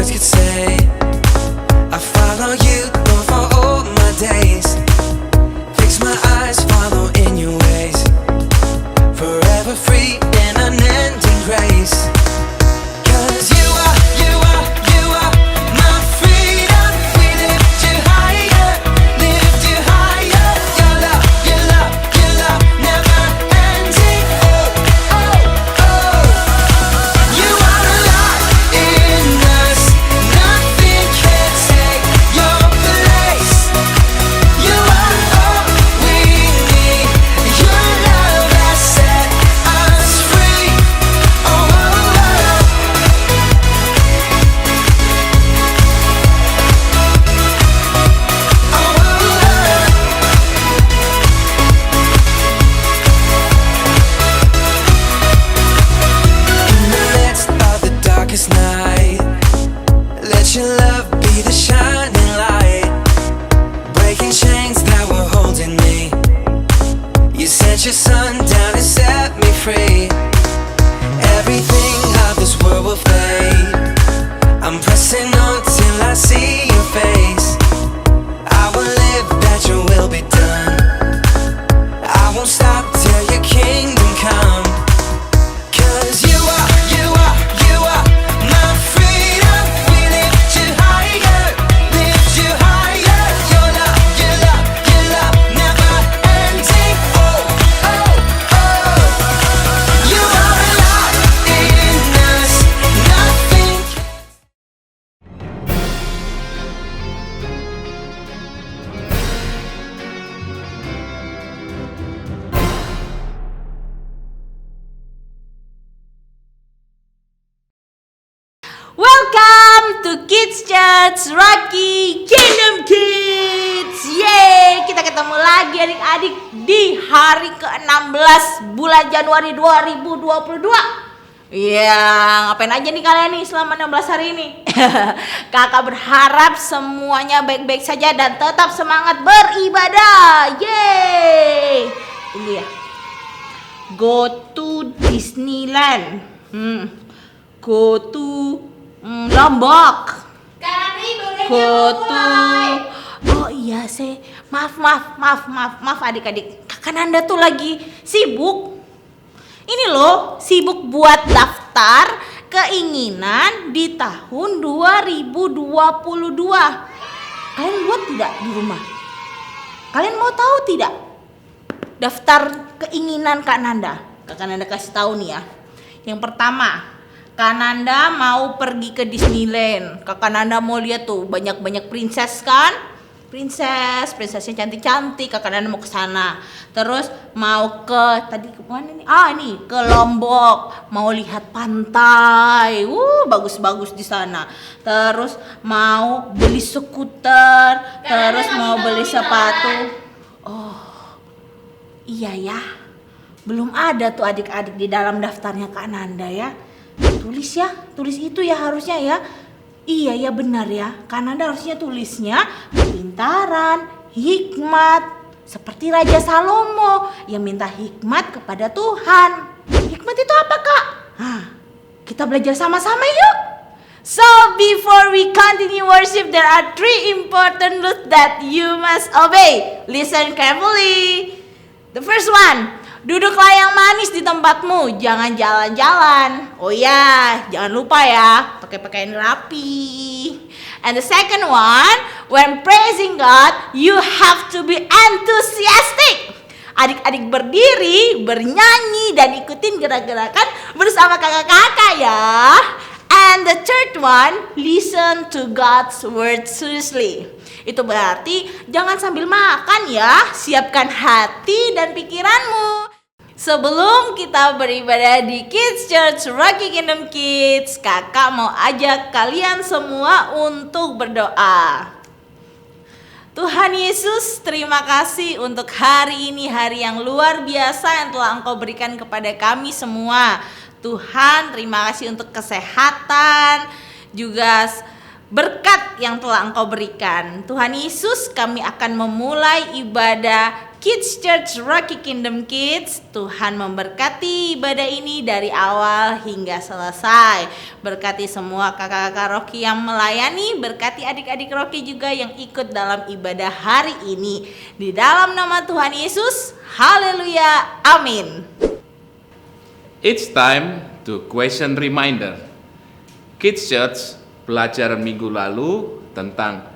words could say. I follow you, Lord, for all my days. Fix my eyes, follow in your ways. Forever free in unending grace. 'Cause you are my freedom. We lift you higher, lift you higher. Your love never ending. Oh, oh, oh. You are alive in us. Nothing can take your place. You are all we need. Your love has set us free. Oh, oh, oh. In the midst of the darkest night, let your love be the shining light, breaking chains that were holding me. You sent your son down and set me free. Everything of this world will fade. I'm pressing on till I see your face. I will live that your will be done. I won't stop till your kingdom come. 'Cause you are my freedom. We lift you higher, lift you higher. Your love never ending. Oh, oh, oh. You are alive in us. Nothing. Welcome to Kids Church Rocky Kingdom Kids. Yeay, kita ketemu lagi adik-adik di hari ke-16 bulan Januari 2022. Ya, ngapain aja nih kalian nih selama 16 hari ini? Kakak berharap semuanya baik-baik saja dan tetap semangat beribadah. Yeay. Tunggu ya. Go to Disneyland. Go to Lombok. Go to. Oh iya sih. Maaf adik-adik. Kakak Nanda tuh lagi sibuk. Ini loh, sibuk buat daftar keinginan di tahun 2022. Kalian buat tidak di rumah? Kalian mau tahu tidak? Daftar keinginan Kak Nanda. Kak Nanda kasih tahu nih ya. Yang pertama, Kak Nanda mau pergi ke Disneyland. Kak Nanda mau lihat tuh banyak-banyak princess kan? Princessnya cantik-cantik. Kak Nanda mau ke sana. Terus mau ke tadi ke mana nih? Nih ke Lombok. Mau lihat pantai. Bagus-bagus di sana. Terus mau beli skuter. Terus mau beli sepatu. Oh. Iya ya. Belum ada tuh adik-adik di dalam daftarnya Kak Nanda ya. Tulis itu ya harusnya ya. Iya ya benar ya. Kak Nanda harusnya tulisnya kepintaran, hikmat. Seperti Raja Salomo yang minta hikmat kepada Tuhan. Hikmat itu apa Kak? Kita belajar sama-sama yuk. So before we continue worship, there are 3 important rules that you must obey. Listen carefully. The first one, duduklah yang manis di tempatmu, jangan jalan-jalan. Oh ya, jangan lupa ya, pakai pakaian rapi. And the second one, when praising God, you have to be enthusiastic. Adik-adik berdiri, bernyanyi, dan ikutin gerak-gerakan bersama kakak-kakak ya. And the third one, listen to God's word seriously. Itu berarti jangan sambil makan ya, siapkan hati dan pikiranmu. Sebelum kita beribadah di Kids Church Rocky Kingdom Kids, kakak mau ajak kalian semua untuk berdoa. Tuhan Yesus, terima kasih untuk hari ini, hari yang luar biasa yang telah Engkau berikan kepada kami semua. Tuhan, terima kasih untuk kesehatan, juga berkat yang telah Engkau berikan. Tuhan Yesus, kami akan memulai ibadah Kids Church Rocky Kingdom Kids. Tuhan memberkati ibadah ini dari awal hingga selesai. Berkati semua kakak-kakak Rocky yang melayani, berkati adik-adik Rocky juga yang ikut dalam ibadah hari ini. Di dalam nama Tuhan Yesus, haleluya, amin. It's time to question reminder. Kids Church belajar minggu lalu tentang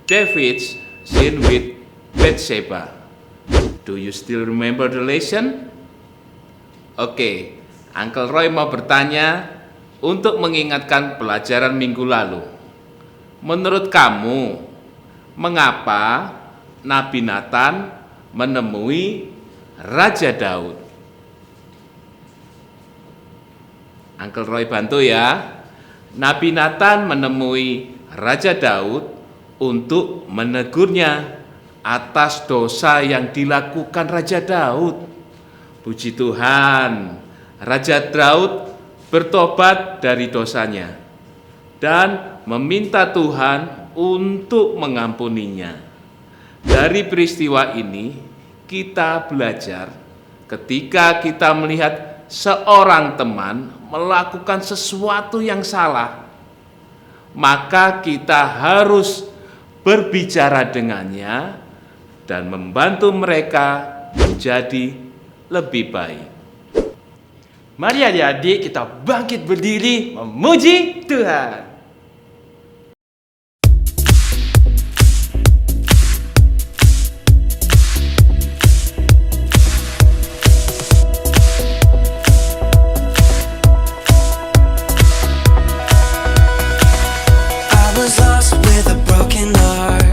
David's sin with Bathsheba. Do you still remember the lesson? Oke, Uncle Roy mau bertanya untuk mengingatkan pelajaran minggu lalu. Menurut kamu, mengapa Nabi Nathan menemui Raja Daud? Uncle Roy bantu ya. Nabi Nathan menemui Raja Daud untuk menegurnya atas dosa yang dilakukan Raja Daud. Puji Tuhan, Raja Daud bertobat dari dosanya dan meminta Tuhan untuk mengampuninya. Dari peristiwa ini kita belajar ketika kita melihat seorang teman melakukan sesuatu yang salah, maka kita harus berbicara dengannya dan membantu mereka menjadi lebih baik. Mari adik-adik kita bangkit berdiri memuji Tuhan. I was lost with a broken heart.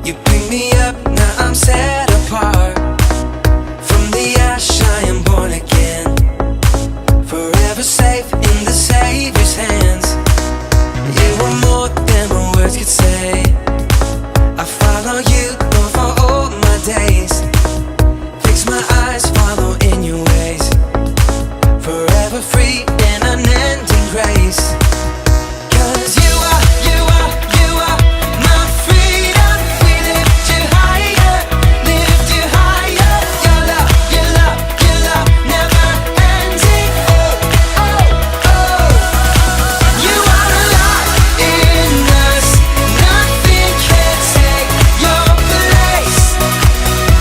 You picked me up, now I'm set apart. From the ash I am born again, forever safe in the Savior's hands. You were more than my words could say. I follow you for all my days. Fix my eyes, follow in your ways. Forever free in unending grace. 'Cause you are my freedom. We lift you higher, lift you higher. Your love never ending. Oh, oh, oh. You are alive in us. Nothing can take your place.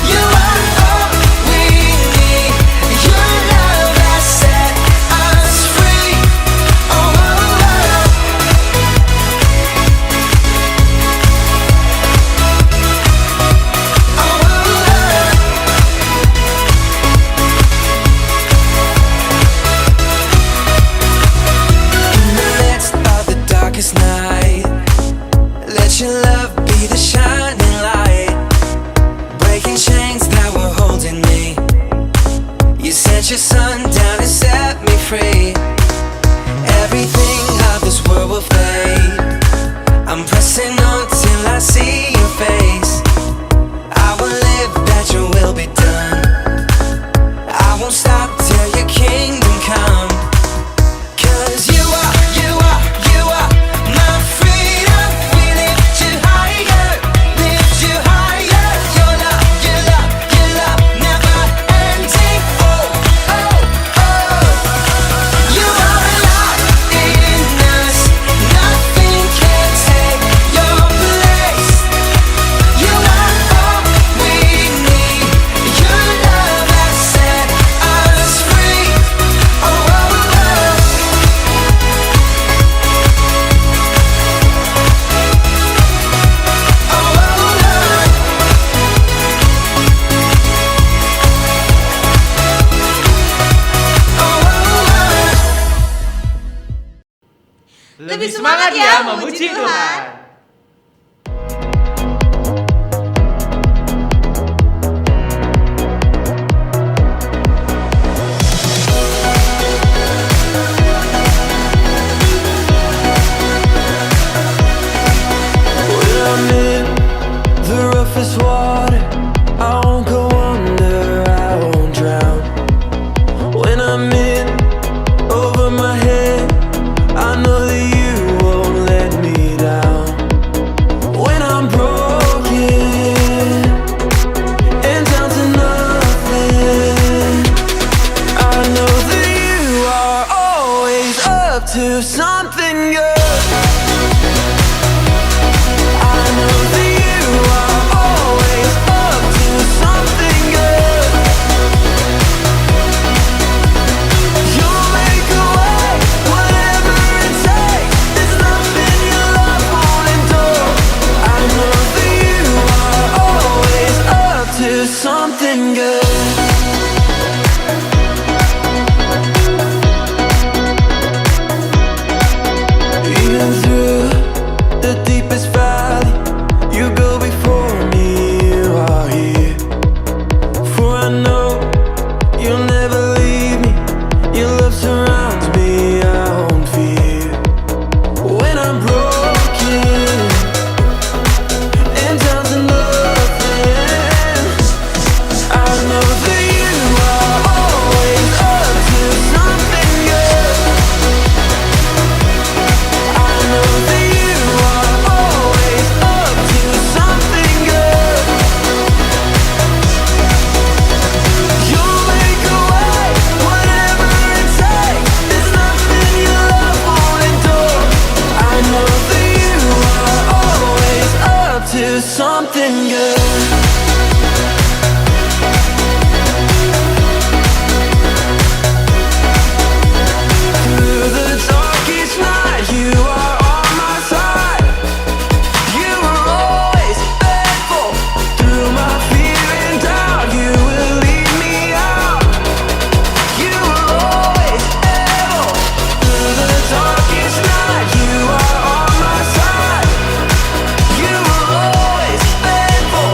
You are all we need. Your love has set us free. Oh, oh, oh. In the midst of the darkest night, let your love be the shining light, breaking chains that were holding me. You sent your son down and set me free. Everything of this world will fade. I'm pressing on till I see your face. I will live that your will be done. I won't stop till your kingdom come. 'Cause you are my freedom. We lift you higher, lift you higher. Your love never ending. Oh, oh, oh. You are alive in us. Nothing can take your place. You are all we need. Your love has set us free. Oh, oh, oh. Lebih semangat ya memuji Tuhan. When I'm in the roughest water, I won't go under, I won't drown. When I'm in over my head, I know that you won't let me down. something good. Through the darkest night, you are on my side. You were always faithful. Through my fear and doubt, you will lead me out. You were always able. Through the darkest night, you are on my side. You were always faithful.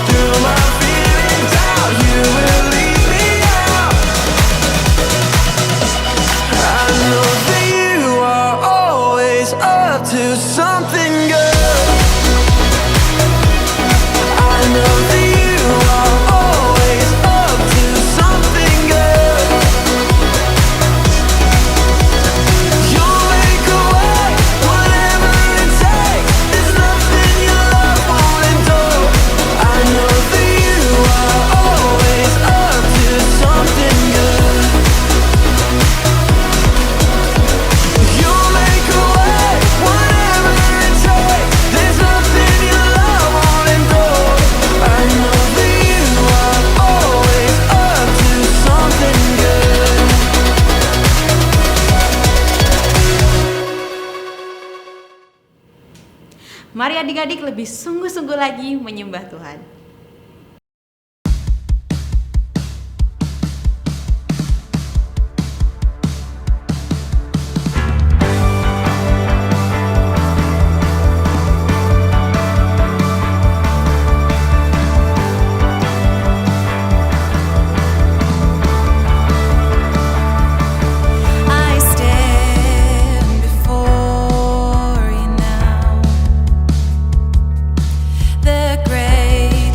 Through my fear and doubt, you will lead me out. I know that you are always up to something good. I know that you are always up to something good. You'll make a way, whatever it takes. There's nothing your love won't endure. I know that you are always up to something good. You'll make a way, whatever it takes. There's nothing your love won't endure. I know that you are always up to something good. Mari adik-adik lebih sungguh-sungguh lagi menyembah Tuhan. I stand before you now, the great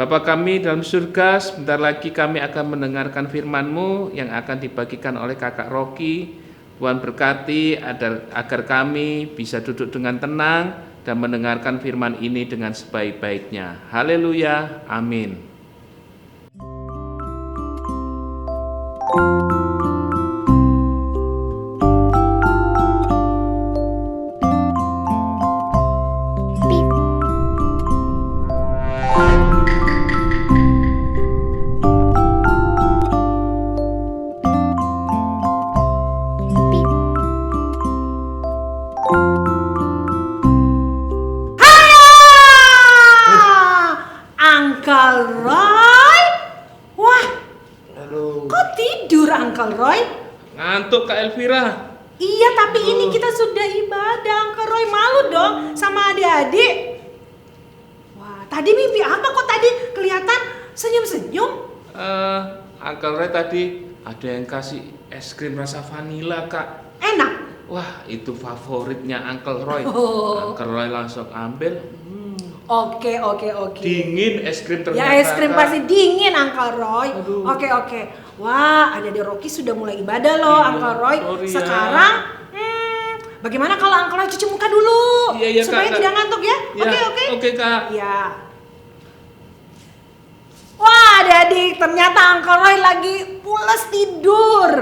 Bapa kami dalam surga, sebentar lagi kami akan mendengarkan firman-Mu yang akan dibagikan oleh Kakak Rocky. Tuhan berkati agar kami bisa duduk dengan tenang dan mendengarkan firman ini dengan sebaik-baiknya. Haleluya, amin. Uncle Roy? Wah, kok tidur Uncle Roy? Ngantuk Kak Elvira. Iya, tapi ini kita sudah ibadah Uncle Roy. Malu dong sama adik-adik. Wah, tadi mimpi apa kok tadi kelihatan senyum-senyum? Uncle Roy tadi ada yang kasih es krim rasa vanila, Kak. Enak? Wah, itu favoritnya Uncle Roy. Oh. Uncle Roy langsung ambil. Oke. Dingin es krim ternyata. Ya, es krim Kak. pasti dingin Uncle Roy. Aduh. Oke. Wah, ada Rocky sudah mulai ibadah loh Iya, Uncle Roy. sorry ya. Sekarang bagaimana kalau Uncle Roy cuci muka dulu? Iya, supaya Kak. tidak ngantuk ya? Ya, Oke, Kak. Ya. Wah, adik-adik, ternyata Uncle Roy lagi pulas tidur.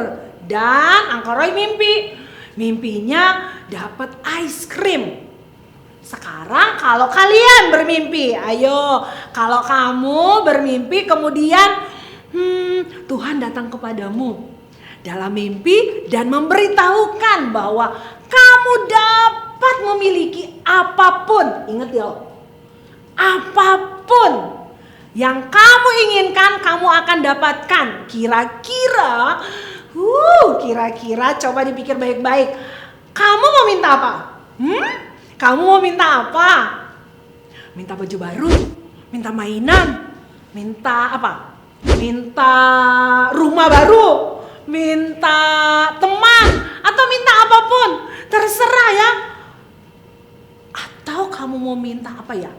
Dan Uncle Roy mimpi. Mimpinya dapat ice cream. Sekarang kalau kalian bermimpi, ayo. Kalau kamu bermimpi kemudian Tuhan datang kepadamu dalam mimpi dan memberitahukan bahwa kamu dapat memiliki apapun. Ingat ya, apapun yang kamu inginkan kamu akan dapatkan. Kira-kira coba dipikir baik-baik. Kamu mau minta apa? Kamu mau minta apa? Minta baju baru? Minta mainan? Minta apa? Minta rumah baru? Minta teman? Atau minta apapun? Terserah ya. Atau kamu mau minta apa ya?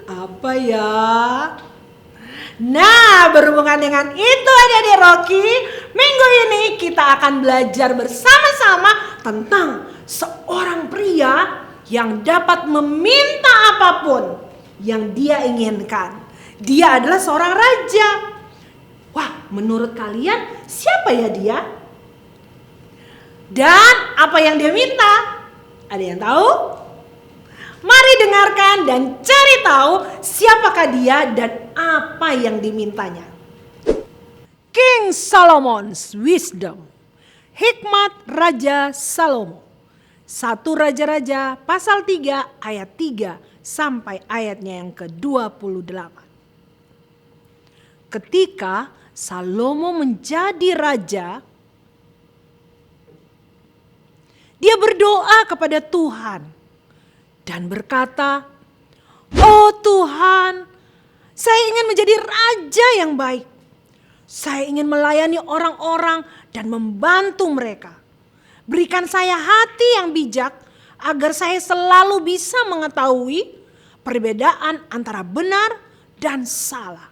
Apa ya? Nah, berhubungan dengan itu adik-adik Rocky, minggu ini kita akan belajar bersama-sama tentang seorang pria yang dapat meminta apapun yang dia inginkan. Dia adalah seorang raja. Wah, menurut kalian siapa ya dia? Dan apa yang dia minta? Ada yang tahu? Mari dengarkan dan cari tahu siapakah dia dan apa yang dimintanya. King Solomon's Wisdom. Hikmat Raja Salomo. 1 Raja-Raja pasal 3 ayat 3 sampai ayatnya yang ke-28. Ketika Salomo menjadi raja, dia berdoa kepada Tuhan dan berkata, "Oh Tuhan, saya ingin menjadi raja yang baik. Saya ingin melayani orang-orang dan membantu mereka. Berikan saya hati yang bijak agar saya selalu bisa mengetahui perbedaan antara benar dan salah.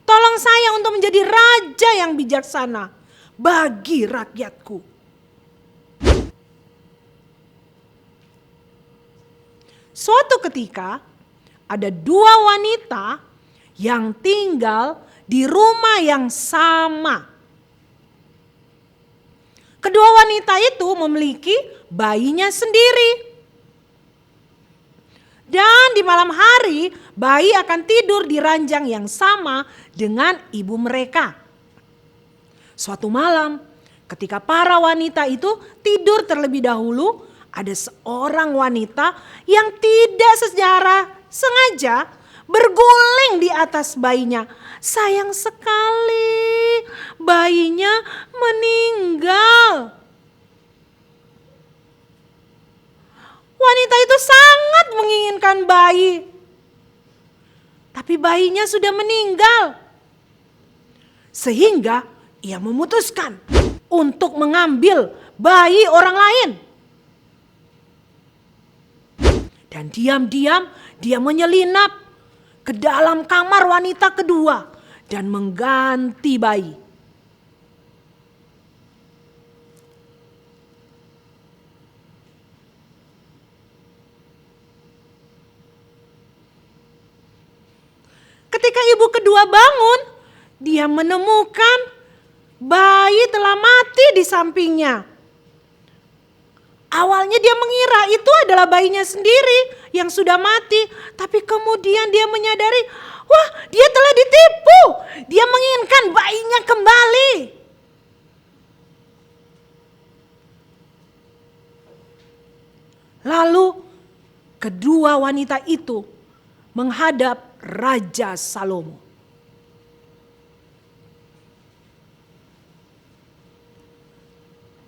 Tolong saya untuk menjadi raja yang bijaksana bagi rakyatku." Suatu ketika ada 2 wanita yang tinggal di rumah yang sama. Kedua wanita itu memiliki bayinya sendiri. Dan di malam hari bayi akan tidur di ranjang yang sama dengan ibu mereka. Suatu malam ketika para wanita itu tidur terlebih dahulu, ada seorang wanita yang tidak secara sengaja berguling di atas bayinya. Sayang sekali, bayinya meninggal. Wanita itu sangat menginginkan bayi, tapi bayinya sudah meninggal. Sehingga ia memutuskan untuk mengambil bayi orang lain. Dan diam-diam dia menyelinap ke dalam kamar wanita kedua dan mengganti bayi. Ketika ibu kedua bangun, dia menemukan bayi telah mati di sampingnya. Awalnya dia mengira itu adalah bayinya sendiri yang sudah mati. Tapi kemudian dia menyadari, wah, dia telah ditipu. Dia menginginkan bayinya kembali. Lalu kedua wanita itu menghadap Raja Salomo.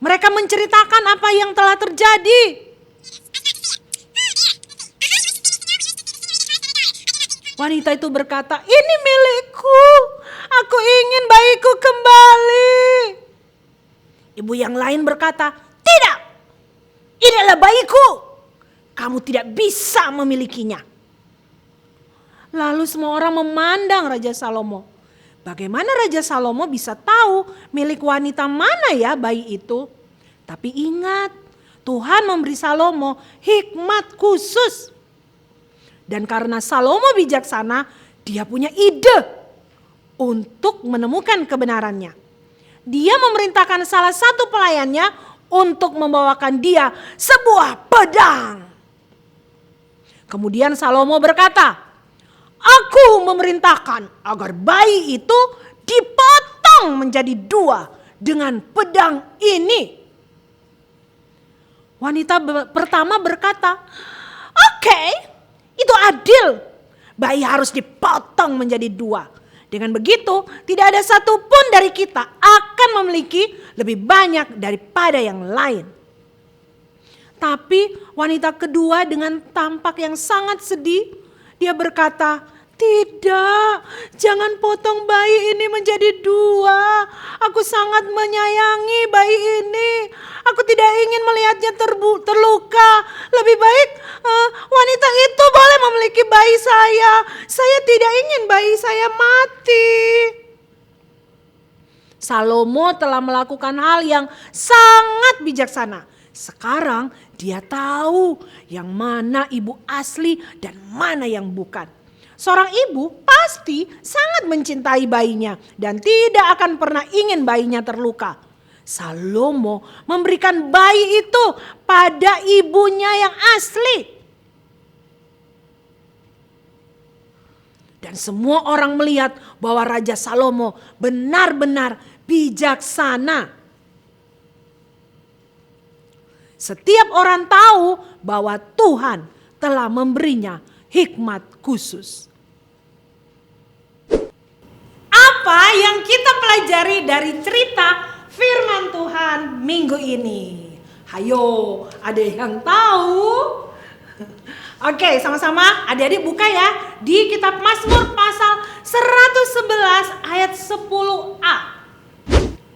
Mereka menceritakan apa yang telah terjadi. Wanita itu berkata, "Ini milikku. Aku ingin bayiku kembali." Ibu yang lain berkata, "Tidak. Ini adalah bayiku. Kamu tidak bisa memilikinya." Lalu semua orang memandang Raja Salomo. Bagaimana Raja Salomo bisa tahu milik wanita mana ya bayi itu? Tapi ingat, Tuhan memberi Salomo hikmat khusus. Dan karena Salomo bijaksana, dia punya ide untuk menemukan kebenarannya. Dia memerintahkan salah satu pelayannya untuk membawakan dia sebuah pedang. Kemudian Salomo berkata, "Aku memerintahkan agar bayi itu dipotong menjadi 2 dengan pedang ini." Wanita pertama berkata, "Oke, itu adil. Bayi harus dipotong menjadi 2. Dengan begitu, tidak ada satupun dari kita akan memiliki lebih banyak daripada yang lain." Tapi wanita kedua dengan tampak yang sangat sedih, dia berkata, "Tidak, jangan potong bayi ini menjadi 2. Aku sangat menyayangi bayi ini. Aku tidak ingin melihatnya terluka. Lebih baik wanita itu boleh memiliki bayi saya. Saya tidak ingin bayi saya mati." Salomo telah melakukan hal yang sangat bijaksana. Sekarang dia tahu yang mana ibu asli dan mana yang bukan. Seorang ibu pasti sangat mencintai bayinya dan tidak akan pernah ingin bayinya terluka. Salomo memberikan bayi itu pada ibunya yang asli. Dan semua orang melihat bahwa Raja Salomo benar-benar bijaksana. Setiap orang tahu bahwa Tuhan telah memberinya hikmat khusus. Apa yang kita pelajari dari cerita firman Tuhan minggu ini? Hayo, ada yang tahu? Oke, sama-sama adik-adik buka ya di kitab Mazmur pasal 111 ayat 10a.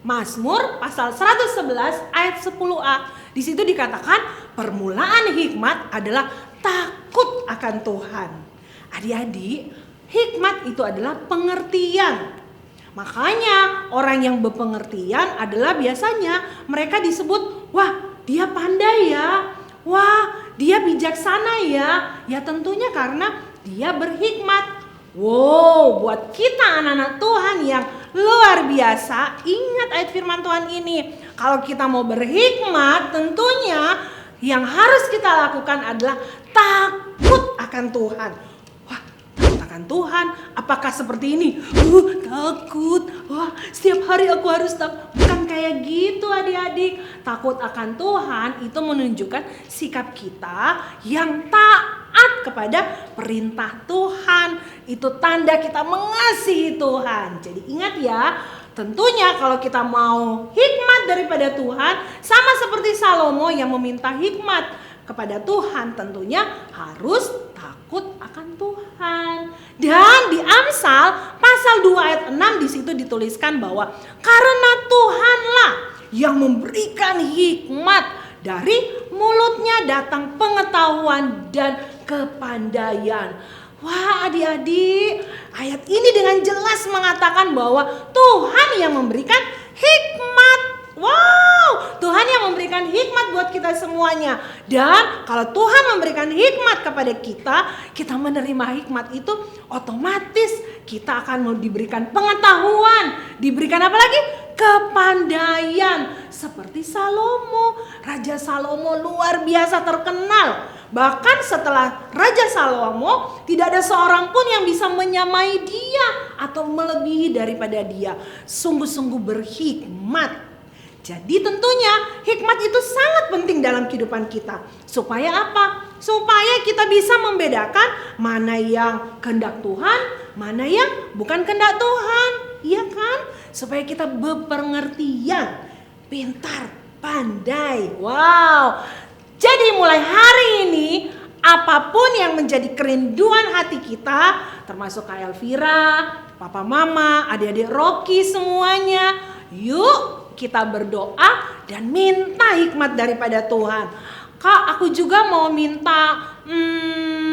Mazmur pasal 111 ayat 10a. Di situ dikatakan permulaan hikmat adalah takut akan Tuhan. Adik-adik, hikmat itu adalah pengertian. Makanya orang yang berpengertian adalah biasanya mereka disebut, wah dia pandai ya, wah dia bijaksana ya. Ya tentunya karena dia berhikmat. Wow, buat kita anak-anak Tuhan yang luar biasa, ingat ayat firman Tuhan ini. Kalau kita mau berhikmat, tentunya yang harus kita lakukan adalah takut akan Tuhan. Wah, takut akan Tuhan. Apakah seperti ini? Takut. Wah, setiap hari aku harus takut. Bukan kayak gitu adik-adik. Takut akan Tuhan itu menunjukkan sikap kita yang taat kepada perintah Tuhan. Itu tanda kita mengasihi Tuhan. Jadi ingat ya. Tentunya kalau kita mau hikmat daripada Tuhan, sama seperti Salomo yang meminta hikmat kepada Tuhan, tentunya harus takut akan Tuhan. Dan di Amsal pasal 2 ayat 6 di situ dituliskan bahwa karena Tuhanlah yang memberikan hikmat, dari mulutnya datang pengetahuan dan kepandaian. Wah, adik-adik, ayat ini dengan jelas mengatakan bahwa Tuhan yang memberikan hikmat. Wow, Tuhan yang memberikan hikmat buat kita semuanya. Dan kalau Tuhan memberikan hikmat kepada kita, kita menerima hikmat itu, otomatis kita akan diberikan pengetahuan. Diberikan apa lagi? Kepandaian. Seperti Salomo. Raja Salomo luar biasa terkenal. Bahkan setelah Raja Salomo, tidak ada seorang pun yang bisa menyamai dia atau melebihi daripada dia. Sungguh-sungguh berhikmat. Jadi tentunya hikmat itu sangat penting dalam kehidupan kita. Supaya apa? Supaya kita bisa membedakan mana yang kehendak Tuhan, mana yang bukan kehendak Tuhan. Iya kan? Supaya kita berpengertian, pintar, pandai. Wow. Jadi mulai hari ini, apapun yang menjadi kerinduan hati kita, termasuk Kak Elvira, Papa Mama, adik-adik Rocky semuanya, yuk kita berdoa dan minta hikmat daripada Tuhan. Kak, aku juga mau minta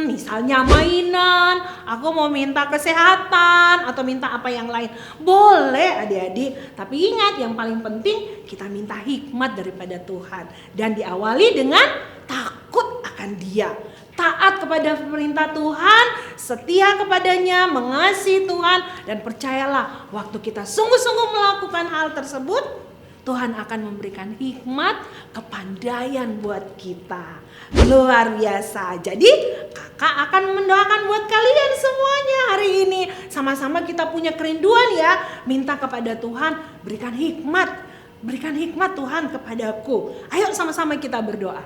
misalnya mainan, aku mau minta kesehatan atau minta apa yang lain. Boleh adik-adik, tapi ingat yang paling penting kita minta hikmat daripada Tuhan. Dan diawali dengan takut akan Dia. Taat kepada perintah Tuhan, setia kepadanya, mengasihi Tuhan. Dan percayalah, waktu kita sungguh-sungguh melakukan hal tersebut, Tuhan akan memberikan hikmat, kepandaian buat kita. Luar biasa. Jadi kakak akan mendoakan buat kalian semuanya hari ini. Sama-sama kita punya kerinduan ya. Minta kepada Tuhan, berikan hikmat. Berikan hikmat Tuhan kepadaku. Ayo sama-sama kita berdoa.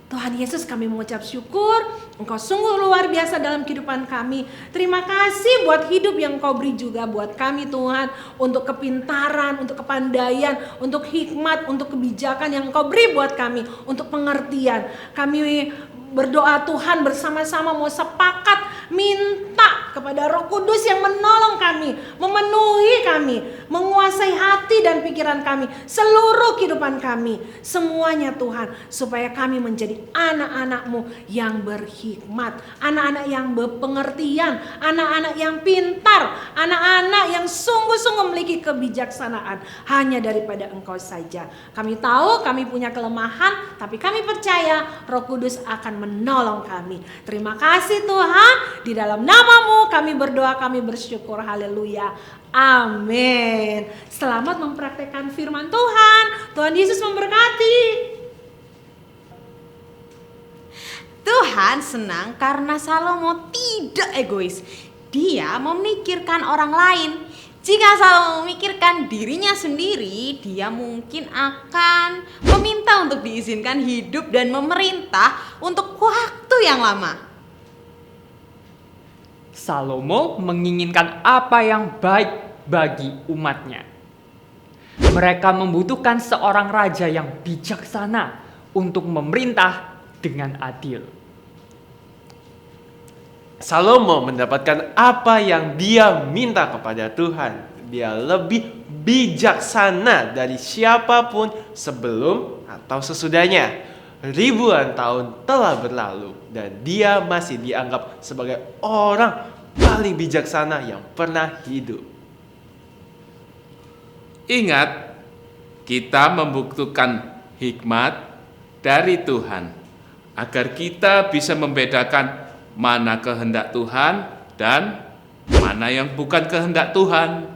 Tuhan Yesus, kami mengucap syukur, Engkau sungguh luar biasa dalam kehidupan kami. Terima kasih buat hidup yang Engkau beri juga buat kami Tuhan. Untuk kepintaran, untuk kepandaian, untuk hikmat, untuk kebijakan yang Engkau beri buat kami. Untuk pengertian. Kami berdoa Tuhan bersama-sama mau sepakat minta kepada Roh Kudus yang menolong kami, memenuhi kami, menguasai hati dan pikiran kami, seluruh kehidupan kami, semuanya Tuhan, supaya kami menjadi anak-anak-Mu yang berhikmat, anak-anak yang berpengertian, anak-anak yang pintar, anak-anak yang sungguh-sungguh memiliki kebijaksanaan hanya daripada Engkau saja. Kami tahu kami punya kelemahan, tapi kami percaya Roh Kudus akan menolong kami. Terima kasih Tuhan, di dalam nama-Mu kami berdoa, kami bersyukur, haleluya, amin. Selamat mempraktekkan firman Tuhan. Tuhan Yesus memberkati. Tuhan senang karena Salomo tidak egois. Dia memikirkan orang lain. Jika Salomo memikirkan dirinya sendiri, dia mungkin akan meminta untuk diizinkan hidup dan memerintah untuk waktu yang lama. Salomo menginginkan apa yang baik bagi umatnya. Mereka membutuhkan seorang raja yang bijaksana untuk memerintah dengan adil. Salomo mendapatkan apa yang dia minta kepada Tuhan. Dia lebih bijaksana dari siapapun sebelum atau sesudahnya. Ribuan tahun telah berlalu dan dia masih dianggap sebagai orang paling bijaksana yang pernah hidup. Ingat, kita membutuhkan hikmat dari Tuhan agar kita bisa membedakan mana kehendak Tuhan dan mana yang bukan kehendak Tuhan.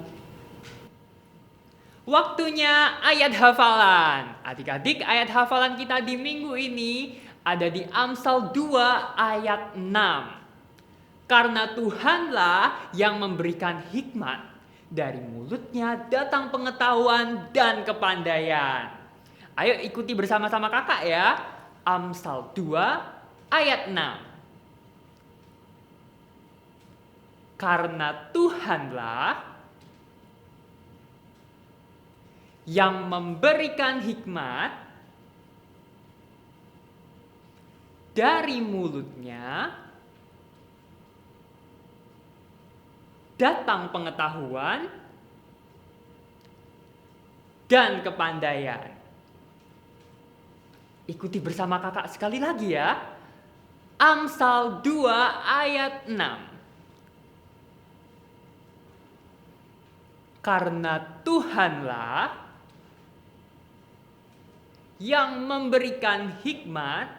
Waktunya ayat hafalan. Adik-adik, ayat hafalan kita di minggu ini ada di Amsal 2 ayat 6. Karena Tuhanlah yang memberikan hikmat, dari mulutnya datang pengetahuan dan kepandaian. Ayo ikuti bersama-sama kakak ya. Amsal 2 ayat 6. Karena Tuhanlah yang memberikan hikmat, dari mulutnya datang pengetahuan dan kepandaian. Ikuti bersama kakak sekali lagi ya. Amsal 2 ayat 6. Karena Tuhanlah yang memberikan hikmat,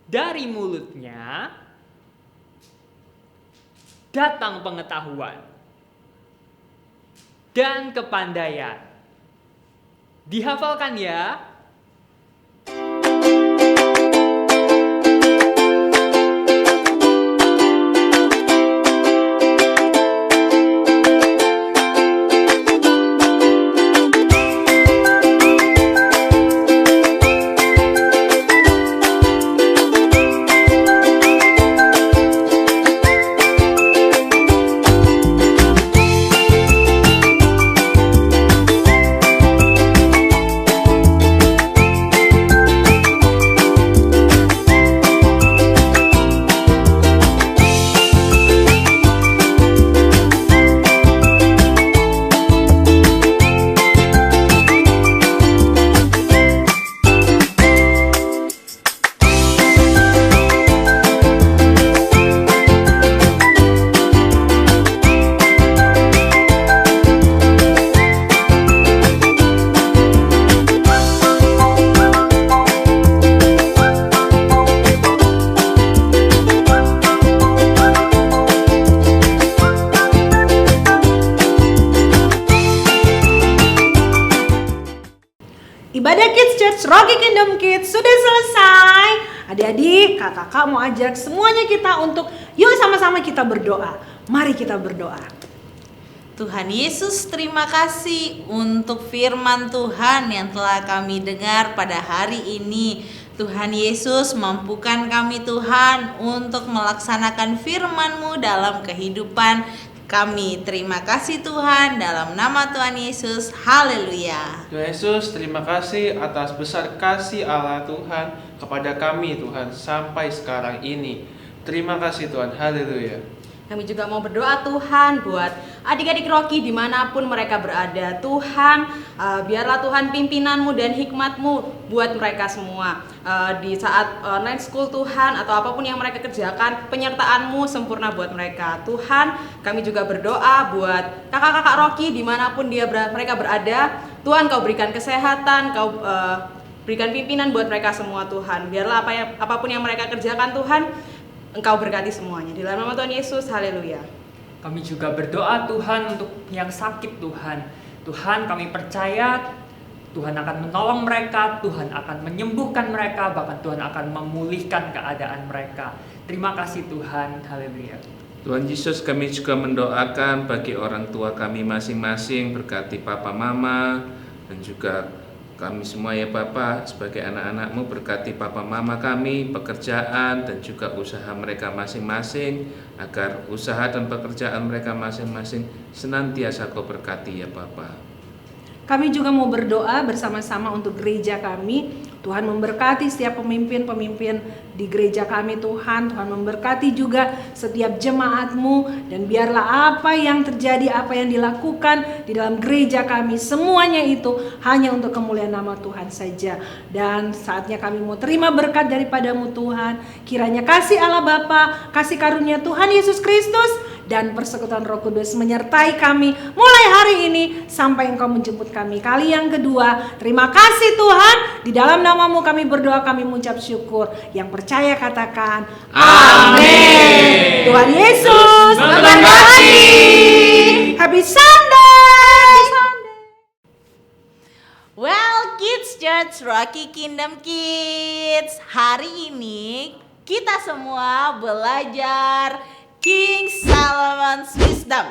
dari mulutnya datang pengetahuan dan kepandaian. Dihafalkan ya. Ibadah Kids Church Rocky Kingdom Kids sudah selesai. Adik-adik, kakak mau ajak semuanya kita untuk yuk sama-sama kita berdoa. Mari kita berdoa. Tuhan Yesus, terima kasih untuk firman Tuhan yang telah kami dengar pada hari ini. Tuhan Yesus, mampukan kami Tuhan untuk melaksanakan firman-Mu dalam kehidupan kami. Terima kasih Tuhan, dalam nama Tuhan Yesus, haleluya. Tuhan Yesus, terima kasih atas besar kasih Allah Tuhan kepada kami Tuhan sampai sekarang ini. Terima kasih Tuhan, haleluya. Kami juga mau berdoa Tuhan buat adik-adik Rocky dimanapun mereka berada. Tuhan, biarlah Tuhan pimpinanmu dan hikmatmu buat mereka semua. Di saat night school Tuhan atau apapun yang mereka kerjakan, penyertaanmu sempurna buat mereka. Tuhan, kami juga berdoa buat kakak-kakak Rocky dimanapun mereka berada. Tuhan, Kau berikan kesehatan, Kau berikan pimpinan buat mereka semua Tuhan. Biarlah apapun yang mereka kerjakan Tuhan, Engkau berkati semuanya. Di dalam nama Tuhan Yesus, haleluya. Kami juga berdoa Tuhan untuk yang sakit Tuhan. Tuhan, kami percaya Tuhan akan menolong mereka, Tuhan akan menyembuhkan mereka, bahkan Tuhan akan memulihkan keadaan mereka. Terima kasih Tuhan, haleluya. Tuhan Yesus, kami juga mendoakan bagi orang tua kami masing-masing, berkati Papa Mama dan juga kami semua ya Bapa, sebagai anak-anak-Mu berkati Papa Mama kami, pekerjaan dan juga usaha mereka masing-masing, agar usaha dan pekerjaan mereka masing-masing senantiasa Kau berkati ya Bapa. Kami juga mau berdoa bersama-sama untuk gereja kami. Tuhan memberkati setiap pemimpin-pemimpin di gereja kami Tuhan. Tuhan memberkati juga setiap jemaat-Mu. Dan biarlah apa yang terjadi, apa yang dilakukan di dalam gereja kami, semuanya itu hanya untuk kemuliaan nama Tuhan saja. Dan saatnya kami mau terima berkat daripada-Mu Tuhan. Kiranya kasih Allah Bapa, kasih karunia Tuhan Yesus Kristus, dan persekutuan Roh Kudus menyertai kami mulai hari ini sampai Engkau menjemput kami kali yang kedua. Terima kasih Tuhan. Di dalam nama-Mu kami berdoa, kami mengucap syukur. Yang percaya katakan amin. Tuhan Yesus memberkati. Happy Sunday. Well, Kids Church Rocky Kingdom Kids, hari ini kita semua belajar King Solomon's Wisdom.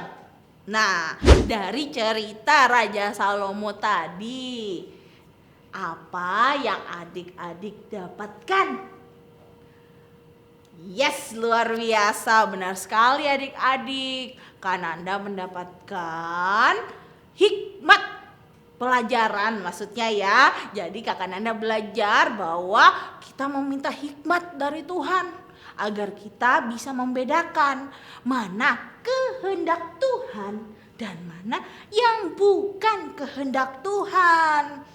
Nah, dari cerita Raja Salomo tadi, apa yang adik-adik dapatkan? Yes, luar biasa, benar sekali adik-adik. Kananda mendapatkan hikmat pelajaran, maksudnya ya. Jadi Kakak Nanda belajar bahwa kita meminta hikmat dari Tuhan agar kita bisa membedakan mana kehendak Tuhan dan mana yang bukan kehendak Tuhan.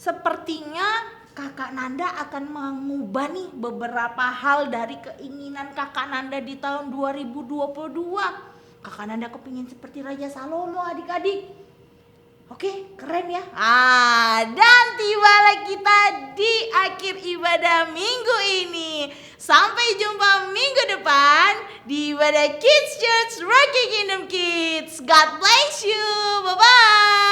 Sepertinya Kakak Nanda akan mengubah nih beberapa hal dari keinginan Kakak Nanda di tahun 2022. Kakak Nanda kepingin seperti Raja Salomo adik-adik. Oke, keren ya. Dan tibalah kita di akhir ibadah minggu ini. Sampai jumpa minggu depan di ibadah Kids Church Rocky Kingdom Kids. God bless you. Bye-bye.